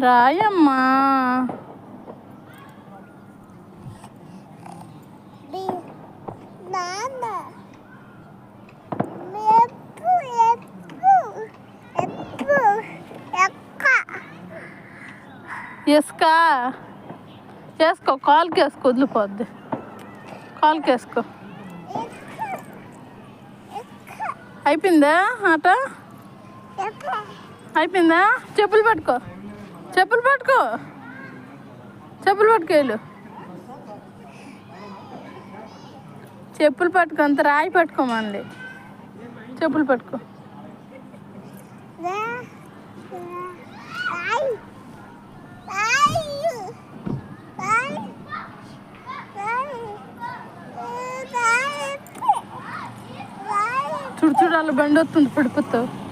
రాయమ్మా. వేసుకో వేసుకో, కాలుకి వేసుకో, వదిలిపోద్ది. కాలుకి వేసుకో. అయిపోయిందా ఆట? అయిపోయిందా? చెప్పులు పట్టుకో, చెప్పులు పట్టుకో, చెప్పులు పట్టుకోలు, చెప్పులు పట్టుకో. అంత రాయి పట్టుకోమండి. చెప్పులు పట్టుకో. చూడు చూడు, అలా బండి వస్తుంది, పడిపోతావు.